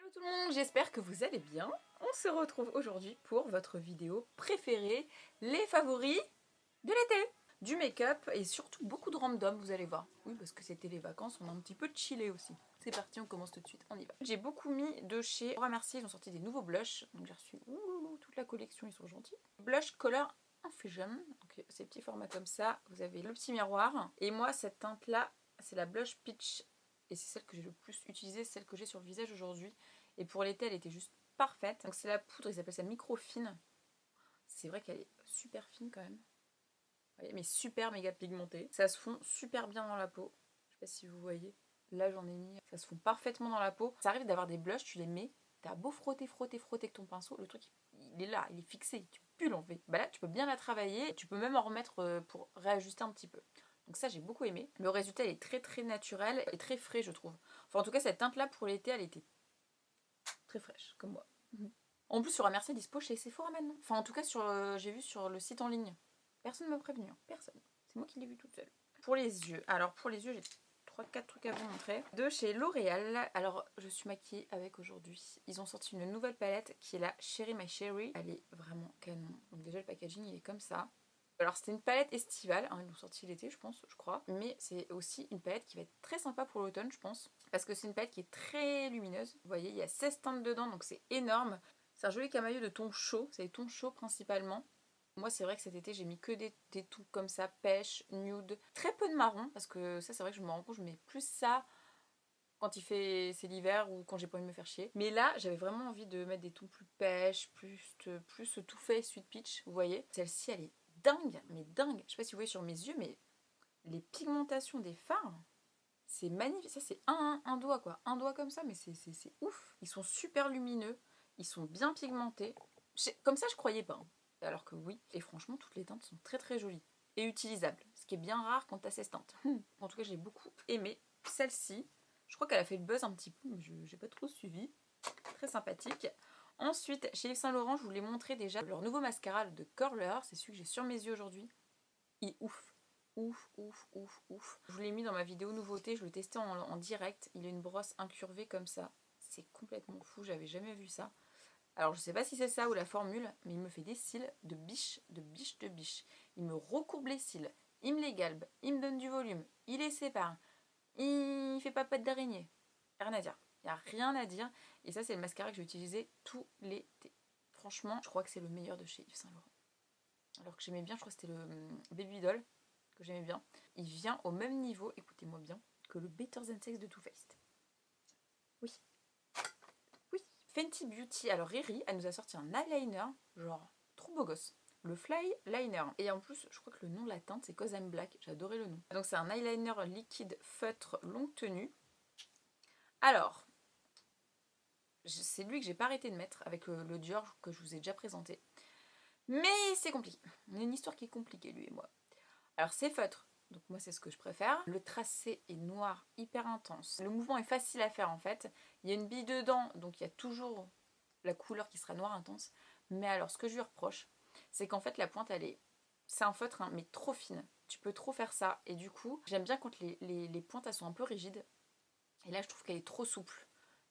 Hello tout le monde, j'espère que vous allez bien. On se retrouve aujourd'hui pour votre vidéo préférée, les favoris de l'été. Du make-up et surtout beaucoup de random, vous allez voir. Oui, parce que c'était les vacances, on a un petit peu chillé aussi. C'est parti, on commence tout de suite, on y va. J'ai beaucoup mis de chez Laura Mercier, ils ont sorti des nouveaux blushs. Donc j'ai reçu toute la collection, ils sont gentils. Blush Color Infusion, donc ces petits formats comme ça. Vous avez le petit miroir. Et moi, cette teinte-là, c'est la Blush Peach. Et c'est celle que j'ai le plus utilisée, celle que j'ai sur le visage aujourd'hui. Et pour l'été, elle était juste parfaite. Donc c'est la poudre, ils appellent ça micro fine. C'est vrai qu'elle est super fine quand même. Voyez, mais super méga pigmentée. Ça se fond super bien dans la peau. Je sais pas si vous voyez. Là j'en ai mis. Ça se fond parfaitement dans la peau. Ça arrive d'avoir des blushs, tu les mets. T'as beau frotter avec ton pinceau. Le truc il est là, il est fixé. Tu peux plus l'enlever. Bah là tu peux bien la travailler. Tu peux même en remettre pour réajuster un petit peu. Donc ça j'ai beaucoup aimé. Le résultat il est très très naturel et très frais je trouve. Enfin en tout cas cette teinte là pour l'été elle était très fraîche comme moi. En plus sur un Mercier dispo chez Sephora maintenant. Enfin en tout cas j'ai vu sur le site en ligne. Personne ne m'a prévenu, hein. Personne. C'est moi qui l'ai vu toute seule. Pour les yeux, alors pour les yeux j'ai 3-4 trucs à vous montrer. De chez L'Oréal, alors je suis maquillée avec aujourd'hui. Ils ont sorti une nouvelle palette qui est la Cherry My Cherry. Elle est vraiment canon. Donc déjà le packaging il est comme ça. Alors c'était une palette estivale, hein, ils l'ont sorti l'été je pense, je crois. Mais c'est aussi une palette qui va être très sympa pour l'automne je pense. Parce que c'est une palette qui est très lumineuse. Vous voyez, il y a 16 teintes dedans donc c'est énorme. C'est un joli camailleux de tons chauds, c'est des tons chauds principalement. Moi c'est vrai que cet été j'ai mis que des tons comme ça, pêche, nude, très peu de marron parce que ça c'est vrai que je me rends compte, je mets plus ça quand c'est l'hiver ou quand j'ai pas envie de me faire chier. Mais là j'avais vraiment envie de mettre des tons plus pêche, plus tout fait sweet peach, vous voyez. Celle-ci elle est dingue, mais dingue. Je sais pas si vous voyez sur mes yeux mais les pigmentations des fards, c'est magnifique. Ça c'est un doigt quoi, un doigt comme ça mais c'est ouf. Ils sont super lumineux, ils sont bien pigmentés. Comme ça je croyais pas. Hein. Alors que oui, et franchement toutes les teintes sont très très jolies et utilisables, ce qui est bien rare quand t'as ces teintes. En tout cas j'ai beaucoup aimé celle-ci. Je crois qu'elle a fait le buzz un petit peu, mais je n'ai pas trop suivi. Très sympathique. Ensuite, chez Yves Saint Laurent, je vous l'ai montré déjà leur nouveau mascara de Curler, c'est celui que j'ai sur mes yeux aujourd'hui. Il est ouf. Ouf, ouf, ouf, ouf. Je vous l'ai mis dans ma vidéo nouveauté, je l'ai testé en direct. Il a une brosse incurvée comme ça. C'est complètement fou, j'avais jamais vu ça. Alors je sais pas si c'est ça ou la formule, mais il me fait des cils de biche, de biche, de biche. Il me recourbe les cils, il me les galbe, il me donne du volume, il les sépare, il fait pas patte d'araignée. Rien à dire. Il n'y a rien à dire. Et ça c'est le mascara que je vais utiliser tout l'été. Franchement, je crois que c'est le meilleur de chez Yves Saint Laurent. Alors que j'aimais bien, je crois que c'était le Baby Doll, que j'aimais bien. Il vient au même niveau, écoutez-moi bien, que le Better Than Sex de Too Faced. Oui. Oui. Fenty Beauty, alors Riri, elle nous a sorti un eyeliner, genre trop beau gosse. Le Fly Liner. Et en plus, je crois que le nom de la teinte, c'est Cause I'm Black. J'ai adoré le nom. Donc c'est un eyeliner liquide feutre longue tenue. Alors, c'est lui que j'ai pas arrêté de mettre avec le Dior que je vous ai déjà présenté. Mais c'est compliqué. On a une histoire qui est compliquée, lui et moi. Alors c'est feutre, donc moi c'est ce que je préfère. Le tracé est noir, hyper intense. Le mouvement est facile à faire en fait. Il y a une bille dedans, donc il y a toujours la couleur qui sera noire intense. Mais alors ce que je lui reproche, c'est qu'en fait la pointe elle est... C'est un feutre hein, mais trop fine. Tu peux trop faire ça. Et du coup, j'aime bien quand les pointes elles sont un peu rigides. Et là je trouve qu'elle est trop souple.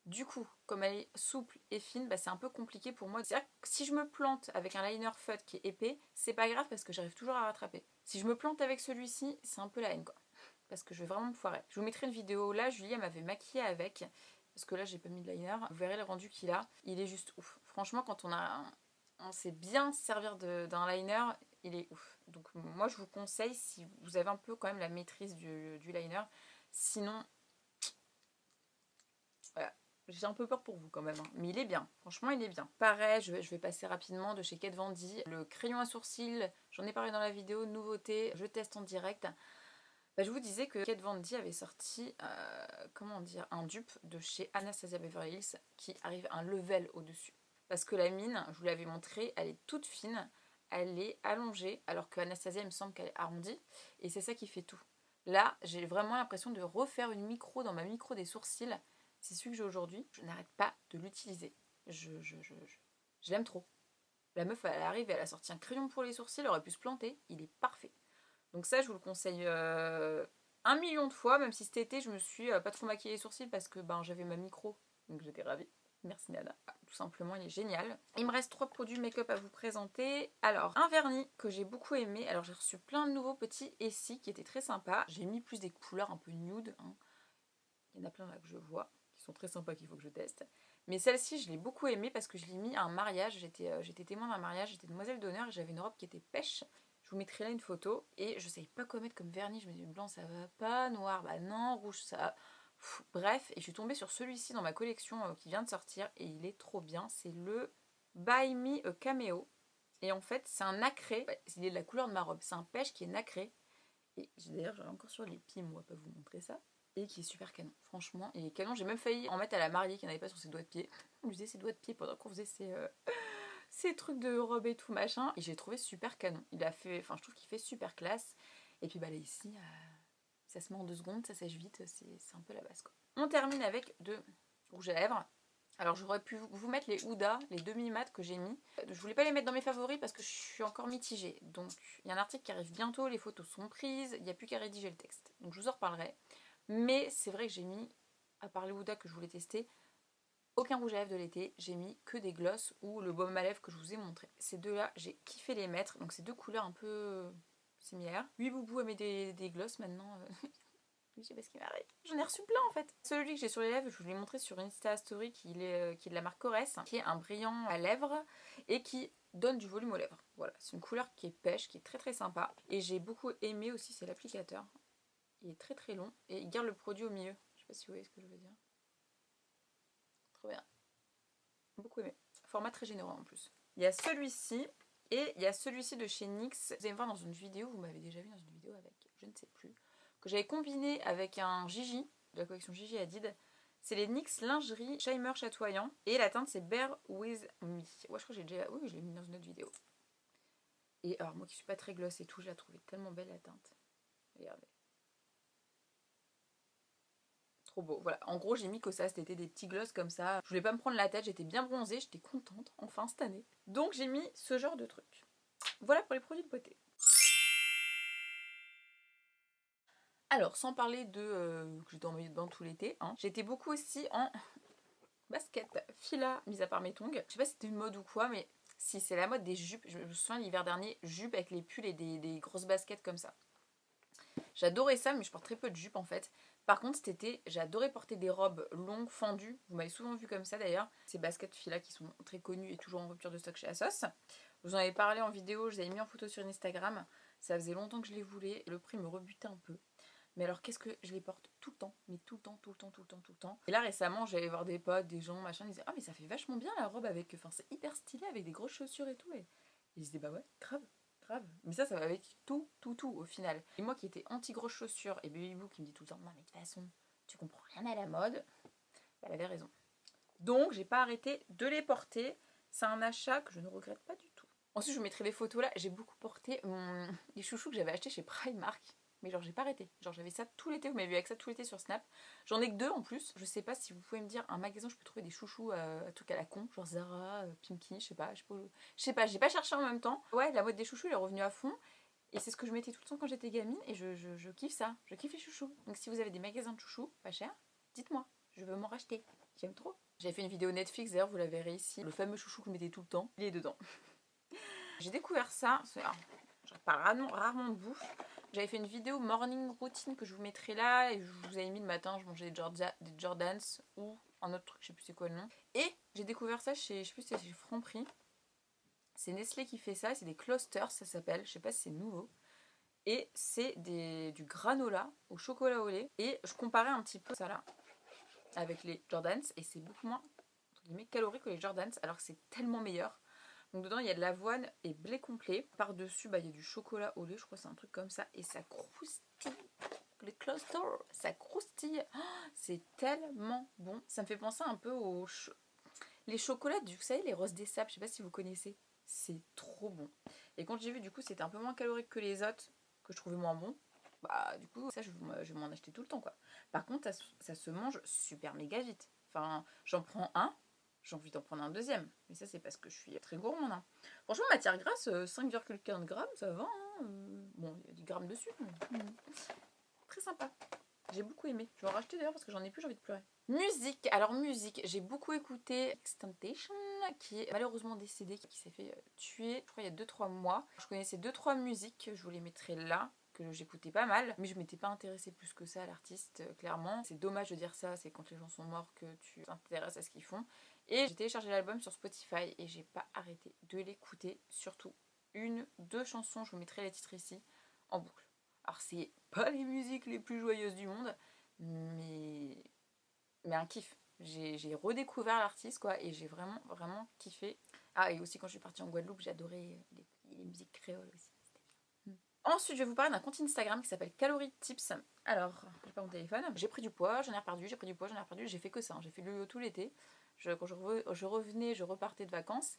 Du coup, comme elle est souple et fine, bah, c'est un peu compliqué pour moi. C'est-à-dire que si je me plante avec un liner feutre qui est épais, c'est pas grave parce que j'arrive toujours à rattraper. Si je me plante avec celui-ci, c'est un peu la haine quoi. Parce que je vais vraiment me foirer. Je vous mettrai une vidéo là, Julie elle m'avait maquillée avec. Parce que là j'ai pas mis de liner. Vous verrez le rendu qu'il a. Il est juste ouf. Franchement, quand on sait bien servir d'un liner, il est ouf. Donc moi je vous conseille si vous avez un peu quand même la maîtrise du liner. Sinon, voilà. J'ai un peu peur pour vous quand même, hein. Mais il est bien, franchement il est bien. Pareil, je vais passer rapidement de chez Kat Von D. Le crayon à sourcils, j'en ai parlé dans la vidéo, nouveauté, je teste en direct. Bah, je vous disais que Kat Von D avait sorti, comment dire, un dupe de chez Anastasia Beverly Hills qui arrive un level au-dessus. Parce que la mine, je vous l'avais montré, elle est toute fine, elle est allongée, alors que Anastasia il me semble qu'elle est arrondie. Et c'est ça qui fait tout. Là, j'ai vraiment l'impression de refaire une micro dans ma micro des sourcils. C'est celui que j'ai aujourd'hui. Je n'arrête pas de l'utiliser. Je l'aime trop. La meuf, elle arrive, elle a sorti un crayon pour les sourcils, elle aurait pu se planter. Il est parfait. Donc ça, je vous le conseille 1 million de fois, même si cet été, je me suis pas trop maquillée les sourcils parce que ben, j'avais ma micro. Donc j'étais ravie. Merci Nana. Tout simplement, il est génial. Il me reste 3 produits make-up à vous présenter. Alors, un vernis que j'ai beaucoup aimé. Alors, j'ai reçu plein de nouveaux petits Essie qui étaient très sympas. J'ai mis plus des couleurs un peu nude. Hein. Il y en a plein là que je vois, qui sont très sympas, qu'il faut que je teste. Mais celle-ci, je l'ai beaucoup aimée parce que je l'ai mis à un mariage. J'étais témoin d'un mariage, j'étais demoiselle d'honneur et j'avais une robe qui était pêche. Je vous mettrai là une photo. Et je ne savais pas quoi mettre comme vernis. Je me dis, blanc, ça va pas. Noir, bah non. Rouge, ça... Bref, et je suis tombée sur celui-ci dans ma collection qui vient de sortir et il est trop bien. C'est le Buy Me a Cameo. Et en fait, c'est un nacré. Il est de la couleur de ma robe. C'est un pêche qui est nacré. Et d'ailleurs, j'en ai encore sur les pieds, moi, pas vous montrer ça. Et qui est super canon. Franchement, il est canon. J'ai même failli en mettre à la mariée qui n'avait pas sur ses doigts de pied. On lui faisait ses doigts de pied pendant qu'on faisait ces trucs de robe et tout machin. Et j'ai trouvé super canon. Il a fait, enfin, je trouve qu'il fait super classe. Et puis, bah là, ici. Ça se met en 2 secondes, ça sèche vite, c'est un peu la base quoi. On termine avec de rouge à lèvres. Alors j'aurais pu vous mettre les Huda, les demi-mat que j'ai mis. Je voulais pas les mettre dans mes favoris parce que je suis encore mitigée. Donc il y a un article qui arrive bientôt, les photos sont prises, il n'y a plus qu'à rédiger le texte. Donc je vous en reparlerai. Mais c'est vrai que j'ai mis, à part les Huda que je voulais tester, aucun rouge à lèvres de l'été. J'ai mis que des gloss ou le baume à lèvres que je vous ai montré. Ces deux-là, j'ai kiffé les mettre. Donc c'est 2 couleurs un peu... similaire. Oui, Boubou met des gloss maintenant. Je sais pas ce qui m'arrive. J'en ai reçu plein en fait. Celui que j'ai sur les lèvres, je vous l'ai montré sur Insta Story, qui est de la marque Corès, qui est un brillant à lèvres et qui donne du volume aux lèvres. Voilà, c'est une couleur qui est pêche, qui est très très sympa. Et j'ai beaucoup aimé aussi, c'est l'applicateur. Il est très très long et il garde le produit au milieu. Je sais pas si vous voyez ce que je veux dire. Trop bien. Beaucoup aimé. Format très généreux en plus. Il y a celui-ci. Et il y a celui-ci de chez NYX. Vous allez me voir dans une vidéo, vous m'avez déjà vu dans une vidéo avec, je ne sais plus, que j'avais combiné avec un Gigi, de la collection Gigi Hadid. C'est les NYX Lingerie Shimmer Chatoyant. Et la teinte, c'est Bear With Me. Ouais, je crois que j'ai déjà... Oui, je l'ai mis dans une autre vidéo. Et alors, moi qui suis pas très gloss et tout, je la trouvais tellement belle la teinte. Regardez. Trop beau. Voilà, en gros, j'ai mis que ça, c'était des petits gloss comme ça. Je voulais pas me prendre la tête, j'étais bien bronzée, j'étais contente, enfin, cette année. Donc, j'ai mis ce genre de truc. Voilà pour les produits de beauté. Alors, sans parler de que j'étais en maillot de bain tout l'été, hein, j'étais beaucoup aussi en basket fila, mis à part mes tongs. Je sais pas si c'était une mode ou quoi, mais si, c'est la mode des jupes. Je me souviens l'hiver dernier, jupes avec les pulls et des grosses baskets comme ça. J'adorais ça, mais je porte très peu de jupes en fait. Par contre, cet été, j'adorais porter des robes longues, fendues. Vous m'avez souvent vu comme ça d'ailleurs. Ces baskets fila qui sont très connues et toujours en rupture de stock chez Asos. Je vous en avais parlé en vidéo, je les avais mis en photo sur Instagram. Ça faisait longtemps que je les voulais. Le prix me rebutait un peu. Mais alors qu'est-ce que je les porte tout le temps, mais tout le temps, tout le temps, tout le temps, tout le temps. Et là récemment, j'allais voir des potes, des gens, machin, ils disaient ah mais ça fait vachement bien la robe avec, enfin c'est hyper stylé avec des grosses chaussures et tout. Et ils disaient bah ouais, grave, grave. Mais ça va avec tout, tout, tout au final. Et moi qui étais anti grosses chaussures et Baby Boo qui me dit tout le temps non mais de toute façon tu comprends rien à la mode, bah, elle avait raison. Donc j'ai pas arrêté de les porter. C'est un achat que je ne regrette pas du tout. Ensuite je vous mettrai les photos là. J'ai beaucoup porté les chouchous que j'avais achetés chez Primark. Mais genre j'ai pas arrêté, genre j'avais ça tout l'été, vous m'avez vu avec ça tout l'été sur Snap. J'en ai que 2 en plus, je sais pas si vous pouvez me dire un magasin où je peux trouver des chouchous un truc à la con, genre Zara, Pimki, je sais pas, j'ai pas cherché en même temps. Ouais, la mode des chouchous elle est revenue à fond, et c'est ce que je mettais tout le temps quand j'étais gamine, et je kiffe ça, je kiffe les chouchous. Donc si vous avez des magasins de chouchous, pas cher, dites-moi, je veux m'en racheter, j'aime trop. J'avais fait une vidéo Netflix d'ailleurs, vous la verrez ici, le fameux chouchou que je mettais tout le temps, il est dedans. J'ai découvert ça, je parle rarement de bouffe. J'avais fait une vidéo morning routine que je vous mettrai là et je vous avais mis le matin, je mangeais des Jordans ou un autre truc, je sais plus c'est quoi le nom. Et j'ai découvert ça chez, je sais plus si c'est chez Franprix. C'est Nestlé qui fait ça, c'est des clusters ça s'appelle, je sais pas si c'est nouveau. Et c'est du granola au chocolat au lait. Et je comparais un petit peu ça là avec les Jordans et c'est beaucoup moins entre guillemets calorique que les Jordans alors que c'est tellement meilleur. Donc dedans il y a de l'avoine et blé complet. Par-dessus il y a du chocolat au lait, je crois que c'est un truc comme ça. Et ça croustille. Les clusters, ça croustille. Oh, c'est tellement bon. Ça me fait penser un peu aux les chocolats, vous savez, les roses des sables, je sais pas si vous connaissez. C'est trop bon. Et quand j'ai vu du coup c'était un peu moins calorique que les autres, que je trouvais moins bon. Bah du coup ça je vais m'en acheter tout le temps quoi. Par contre ça se mange super méga vite. Enfin j'en prends un. J'ai envie d'en prendre un deuxième. Mais ça, c'est parce que je suis très gourmande. Hein. Franchement, matière grasse, 5,15 grammes, ça va. Hein. Bon, il y a 10 grammes dessus. Mais... Très sympa. J'ai beaucoup aimé. Je vais en racheter d'ailleurs parce que j'en ai plus, j'ai envie de pleurer. Musique, alors musique, j'ai beaucoup écouté XXXTentacion qui est malheureusement décédé, qui s'est fait tuer, je crois il y a 2-3 mois. Je connaissais 2-3 musiques, je vous les mettrai là, que j'écoutais pas mal, mais je m'étais pas intéressée plus que ça à l'artiste, clairement. C'est dommage de dire ça, c'est quand les gens sont morts que tu t'intéresses à ce qu'ils font. Et j'ai téléchargé l'album sur Spotify et j'ai pas arrêté de l'écouter, surtout 1-2 chansons, je vous mettrai les titres ici, en boucle. Alors c'est pas les musiques les plus joyeuses du monde, mais un kiff. J'ai redécouvert l'artiste quoi et j'ai vraiment kiffé. Ah et aussi quand je suis partie en Guadeloupe j'ai adoré les musiques créoles aussi. Ensuite je vais vous parler d'un compte Instagram qui s'appelle Calorie Tips. Alors j'ai pas mon téléphone. J'ai pris du poids, j'en ai reperdu, j'ai pris du poids, j'en ai reperdu. J'ai fait que ça, hein. J'ai fait le yo-yo tout l'été. Quand je revenais, je repartais de vacances.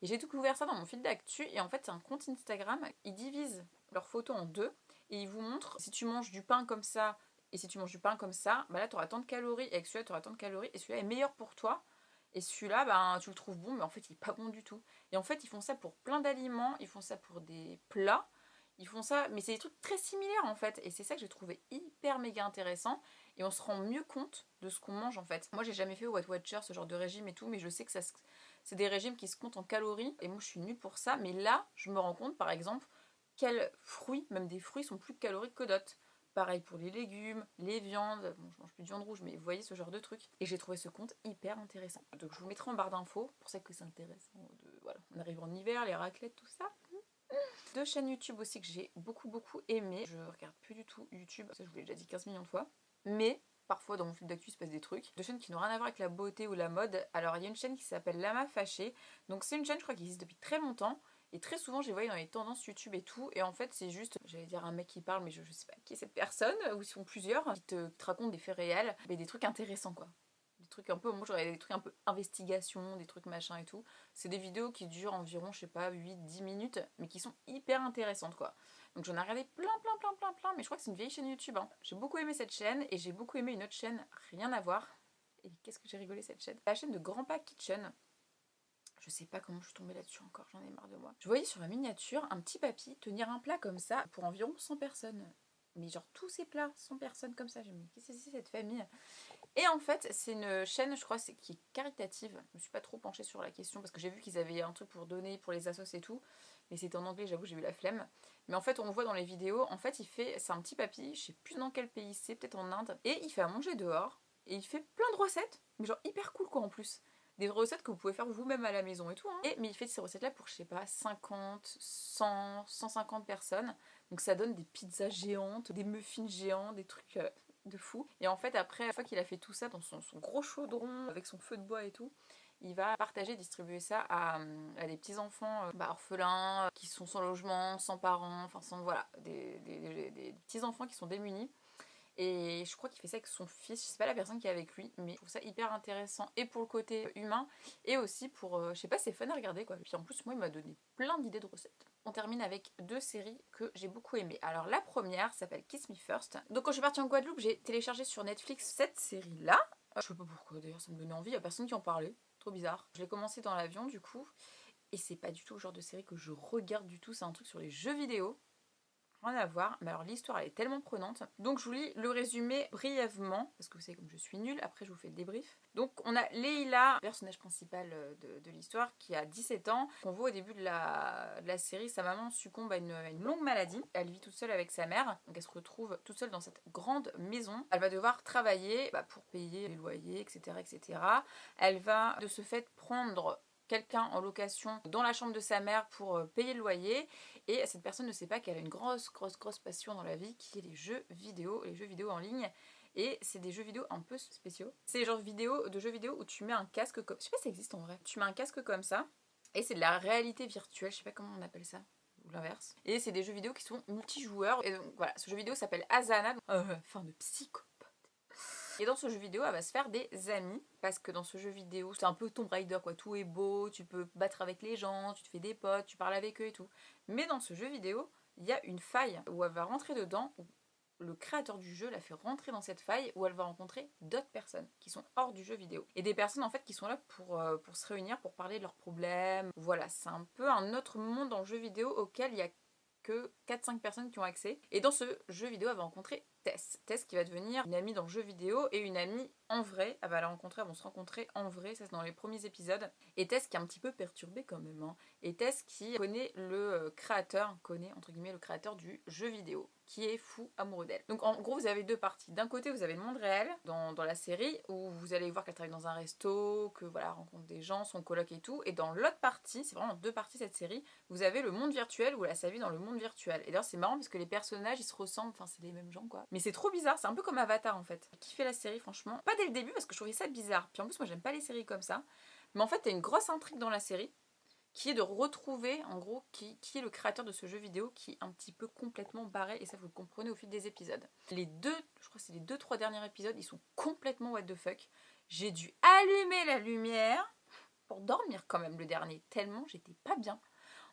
Et j'ai découvert ça dans mon fil d'actu. Et en fait c'est un compte Instagram. Ils divisent leurs photos en deux. Et ils vous montrent si tu manges du pain comme ça. Et si tu manges du pain comme ça, bah là tu auras tant de calories, et avec celui-là tu auras tant de calories, et celui-là est meilleur pour toi. Et celui-là, ben, tu le trouves bon, mais en fait il est pas bon du tout. Et en fait ils font ça pour plein d'aliments, ils font ça pour des plats, ils font ça, mais c'est des trucs très similaires en fait. Et c'est ça que j'ai trouvé hyper méga intéressant. Et on se rend mieux compte de ce qu'on mange en fait. Moi j'ai jamais fait Weight Watcher, ce genre de régime et tout, mais je sais que c'est des régimes qui se comptent en calories. Et moi je suis nulle pour ça, mais là je me rends compte par exemple quels fruits, même des fruits, sont plus caloriques que d'autres. Pareil pour les légumes, les viandes. Bon, je mange plus de viande rouge, mais vous voyez ce genre de truc. Et j'ai trouvé ce compte hyper intéressant. Donc je vous mettrai en barre d'infos pour ça que c'est intéressant. Voilà. On arrive en hiver, les raclettes, tout ça. Deux chaînes YouTube aussi que j'ai beaucoup aimé. Je regarde plus du tout YouTube, ça je vous l'ai déjà dit 15 millions de fois. Mais parfois dans mon fil d'actu il se passe des trucs. Deux chaînes qui n'ont rien à voir avec la beauté ou la mode. Alors il y a une chaîne qui s'appelle Lama Fâchée. Donc c'est une chaîne je crois qui existe depuis très longtemps. Et très souvent, j'ai vu dans les tendances YouTube et tout. Et en fait, c'est juste, j'allais dire un mec qui parle, mais je sais pas qui est cette personne, ou ils sont plusieurs, qui te racontent des faits réels, mais des trucs intéressants, quoi. Des trucs un peu, moi j'aurais des trucs un peu investigation, des trucs machin et tout. C'est des vidéos qui durent environ, je sais pas, 8-10 minutes, mais qui sont hyper intéressantes, quoi. Donc j'en ai regardé plein, mais je crois que c'est une vieille chaîne YouTube, hein. J'ai beaucoup aimé cette chaîne, et j'ai beaucoup aimé une autre chaîne, rien à voir. Et qu'est-ce que j'ai rigolé cette chaîne? La chaîne de Grandpa Kitchen. Je sais pas comment je suis tombée là-dessus encore, j'en ai marre de moi. Je voyais sur la miniature un petit papy tenir un plat comme ça pour environ 100 personnes. Mais genre tous ces plats, 100 personnes comme ça. J'ai dit, qu'est-ce que c'est cette famille? Et en fait, c'est une chaîne, je crois, qui est caritative. Je me suis pas trop penchée sur la question parce que j'ai vu qu'ils avaient un truc pour donner pour les assos et tout. Mais c'était en anglais, j'avoue, j'ai eu la flemme. Mais en fait, on le voit dans les vidéos. En fait, c'est un petit papy, je sais plus dans quel pays c'est, peut-être en Inde. Et il fait à manger dehors. Et il fait plein de recettes. Mais genre hyper cool quoi en plus. Des recettes que vous pouvez faire vous-même à la maison et tout. Hein. Mais il fait ces recettes-là pour, je sais pas, 50, 100, 150 personnes. Donc ça donne des pizzas géantes, des muffins géants, des trucs de fou. Et en fait, après, une fois qu'il a fait tout ça dans son gros chaudron, avec son feu de bois et tout, il va partager, distribuer ça à des petits-enfants orphelins, qui sont sans logement, sans parents, enfin sans, voilà, des petits-enfants qui sont démunis. Et je crois qu'il fait ça avec son fils, je sais pas la personne qui est avec lui, mais je trouve ça hyper intéressant et pour le côté humain et aussi pour, je sais pas, c'est fun à regarder quoi. Et puis en plus, moi, il m'a donné plein d'idées de recettes. On termine avec deux séries que j'ai beaucoup aimées. Alors la première s'appelle Kiss Me First. Donc quand je suis partie en Guadeloupe, j'ai téléchargé sur Netflix cette série-là. Je sais pas pourquoi d'ailleurs, ça me donnait envie, il y a personne qui en parlait. Trop bizarre. Je l'ai commencé dans l'avion du coup. Et c'est pas du tout le genre de série que je regarde du tout, c'est un truc sur les jeux vidéo. Rien à voir, mais alors l'histoire elle est tellement prenante. Donc je vous lis le résumé brièvement, parce que vous savez comme je suis nulle, après je vous fais le débrief. Donc on a Leila, personnage principal de l'histoire, qui a 17 ans. On voit au début de la série, sa maman succombe à une longue maladie. Elle vit toute seule avec sa mère, donc elle se retrouve toute seule dans cette grande maison. Elle va devoir travailler pour payer les loyers, etc., etc. Elle va de ce fait prendre quelqu'un en location dans la chambre de sa mère pour payer le loyer et cette personne ne sait pas qu'elle a une grosse passion dans la vie qui est les jeux vidéo en ligne et c'est des jeux vidéo un peu spéciaux. C'est les genres de jeux vidéo où tu mets un casque comme... Je sais pas si ça existe en vrai. Tu mets un casque comme ça et c'est de la réalité virtuelle, je sais pas comment on appelle ça. Ou l'inverse. Et c'est des jeux vidéo qui sont multijoueurs. Et donc voilà, ce jeu vidéo s'appelle Asana. Fin de psycho. Et dans ce jeu vidéo, elle va se faire des amis. Parce que dans ce jeu vidéo, c'est un peu Tomb Raider, quoi. Tout est beau, tu peux battre avec les gens, tu te fais des potes, tu parles avec eux et tout. Mais dans ce jeu vidéo, il y a une faille où elle va rentrer dedans, où le créateur du jeu la fait rentrer dans cette faille, où elle va rencontrer d'autres personnes qui sont hors du jeu vidéo. Et des personnes en fait qui sont là pour se réunir, pour parler de leurs problèmes. Voilà, c'est un peu un autre monde dans le jeu vidéo auquel il y a que 4-5 personnes qui ont accès. Et dans ce jeu vidéo, elle va rencontrer Tess. Tess qui va devenir une amie dans le jeu vidéo et une amie en vrai. Elle va la rencontrer, elles vont se rencontrer en vrai, ça c'est dans les premiers épisodes. Et Tess qui est un petit peu perturbée quand même. Hein. Et Tess qui connaît le créateur, entre guillemets le créateur du jeu vidéo, qui est fou amoureux d'elle. Donc en gros vous avez deux parties. D'un côté vous avez le monde réel dans la série où vous allez voir qu'elle travaille dans un resto, que voilà, elle rencontre des gens, son coloc et tout. Et dans l'autre partie, c'est vraiment deux parties cette série, vous avez le monde virtuel où elle a sa vie dans le monde virtuel. Et d'ailleurs c'est marrant parce que les personnages ils se ressemblent, enfin c'est les mêmes gens quoi. Mais c'est trop bizarre, c'est un peu comme Avatar en fait. J'ai kiffé la série franchement. Pas dès le début parce que je trouvais ça bizarre. Puis en plus moi j'aime pas les séries comme ça. Mais en fait t'as une grosse intrigue dans la série qui est de retrouver en gros qui est le créateur de ce jeu vidéo qui est un petit peu complètement barré et ça vous le comprenez au fil des épisodes. Je crois que c'est les 2-3 derniers épisodes, ils sont complètement what the fuck. J'ai dû allumer la lumière pour dormir quand même le dernier, tellement j'étais pas bien.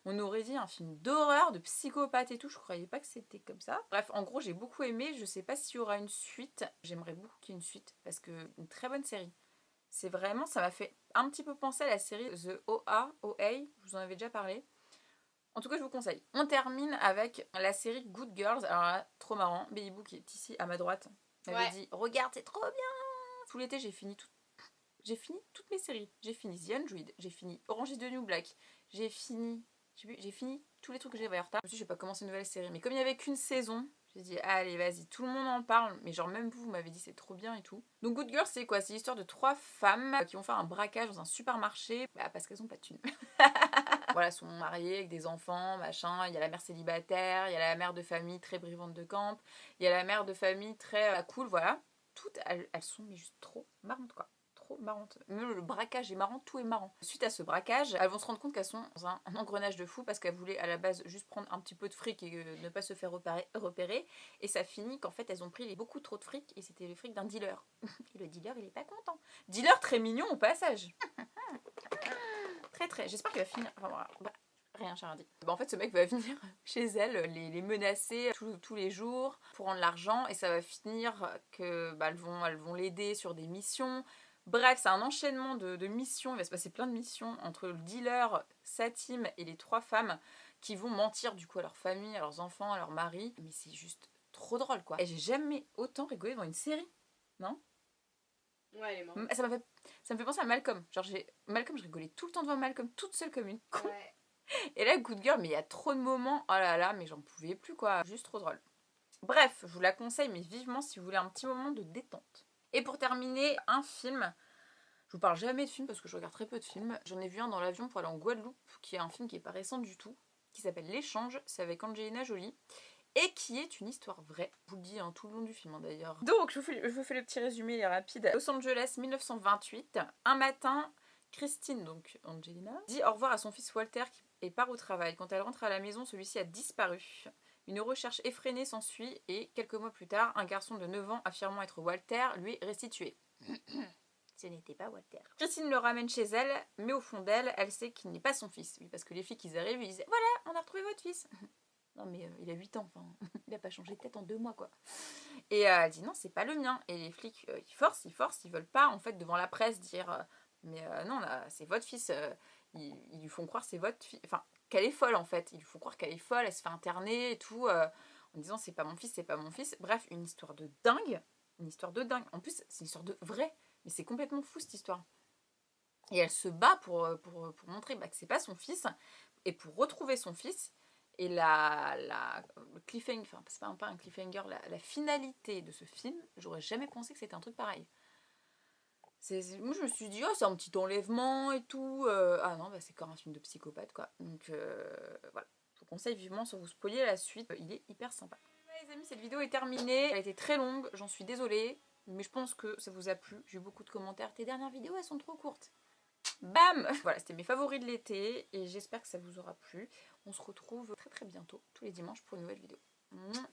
On aurait dit un film d'horreur, de psychopathe et tout, je croyais pas que c'était comme ça. Bref, en gros j'ai beaucoup aimé, je sais pas s'il y aura une suite, j'aimerais beaucoup qu'il y ait une suite parce que une très bonne série. C'est vraiment, ça m'a fait un petit peu penser à la série The OA, je vous en avais déjà parlé. En tout cas, je vous conseille. On termine avec la série Good Girls. Alors là, trop marrant. Baby Boo qui est ici à ma droite m'avait dit regarde, c'est trop bien. Tout l'été, j'ai fini toutes mes séries. J'ai fini The Undoing, j'ai fini Orange is the New Black, j'ai fini tous les trucs que j'avais en retard. Je me suis dit, je vais pas commencer une nouvelle série. Mais comme il n'y avait qu'une saison, j'ai dit, allez, vas-y, tout le monde en parle. Mais genre, même vous m'avez dit, c'est trop bien et tout. Donc, Good Girl, c'est quoi? C'est l'histoire de 3 femmes qui vont faire un braquage dans un supermarché. Parce qu'elles ont pas de thunes. Voilà, elles sont mariées avec des enfants, machin. Il y a la mère célibataire, il y a la mère de famille très brivante de camp. Il y a la mère de famille très cool, voilà. Toutes, elles sont mais juste trop marrantes, quoi. Trop marrante. Même le braquage est marrant, tout est marrant. Suite à ce braquage, elles vont se rendre compte qu'elles sont dans un engrenage de fou parce qu'elles voulaient à la base juste prendre un petit peu de fric et ne pas se faire repérer. Et ça finit qu'en fait elles ont pris beaucoup trop de fric et c'était le fric d'un dealer. Et le dealer il est pas content. Dealer très mignon au passage. Très. J'espère qu'il va finir. Enfin voilà. Rien, Chardy. En fait, ce mec va venir chez elle, les menacer tous les jours pour rendre l'argent et ça va finir que elles vont l'aider sur des missions. Bref, c'est un enchaînement de missions. Il va se passer plein de missions entre le dealer, sa team et les 3 femmes qui vont mentir du coup à leur famille, à leurs enfants, à leur mari. Mais c'est juste trop drôle quoi. Et j'ai jamais autant rigolé devant une série, non? Ouais, elle est marrante. Ça me fait penser à Malcolm. Genre, Malcolm, je rigolais tout le temps devant Malcolm, toute seule comme une con. Ouais. Et là, Good Girl, mais il y a trop de moments. Oh là là, mais j'en pouvais plus quoi. Juste trop drôle. Bref, je vous la conseille, mais vivement si vous voulez un petit moment de détente. Et pour terminer, un film. Je vous parle jamais de films parce que je regarde très peu de films. J'en ai vu un dans l'avion pour aller en Guadeloupe, qui est un film qui est pas récent du tout, qui s'appelle L'Échange. C'est avec Angelina Jolie. Et qui est une histoire vraie. Je vous le dis tout le long du film d'ailleurs. Donc, je vous fais le petit résumé rapide. Los Angeles, 1928. Un matin, Christine, donc Angelina, dit au revoir à son fils Walter et part au travail. Quand elle rentre à la maison, celui-ci a disparu. Une recherche effrénée s'ensuit et quelques mois plus tard, un garçon de 9 ans affirmant être Walter lui est restitué. Ce n'était pas Walter. Christine le ramène chez elle, mais au fond d'elle, elle sait qu'il n'est pas son fils. Oui, parce que les filles qui arrivent, ils disaient « Voilà, on a retrouvé votre fils !» Non mais il a 8 ans, enfin, il n'a pas changé de tête en 2 mois quoi. Et elle dit non, c'est pas le mien. Et les flics, ils forcent, ils veulent pas en fait devant la presse dire mais non, là, c'est votre fils. Ils lui font croire c'est votre fille. Enfin, qu'elle est folle en fait. Ils lui font croire qu'elle est folle, elle se fait interner et tout, en disant c'est pas mon fils, c'est pas mon fils. Bref, une histoire de dingue. Une histoire de dingue. En plus, c'est une histoire de vrai. Mais c'est complètement fou cette histoire. Et elle se bat pour montrer que c'est pas son fils. Et pour retrouver son fils. Et le cliffhanger, enfin c'est pas un cliffhanger, la finalité de ce film, j'aurais jamais pensé que c'était un truc pareil. Moi je me suis dit, oh c'est un petit enlèvement et tout. Ah non, c'est quand même un film de psychopathe quoi. Donc voilà, je vous conseille vivement sans vous spoiler la suite, il est hyper sympa. Les amis, cette vidéo est terminée, elle a été très longue, j'en suis désolée, mais je pense que ça vous a plu. J'ai eu beaucoup de commentaires, tes dernières vidéos elles sont trop courtes. Bam! Voilà, c'était mes favoris de l'été et j'espère que ça vous aura plu. On se retrouve très très bientôt, tous les dimanches pour une nouvelle vidéo. Mouah.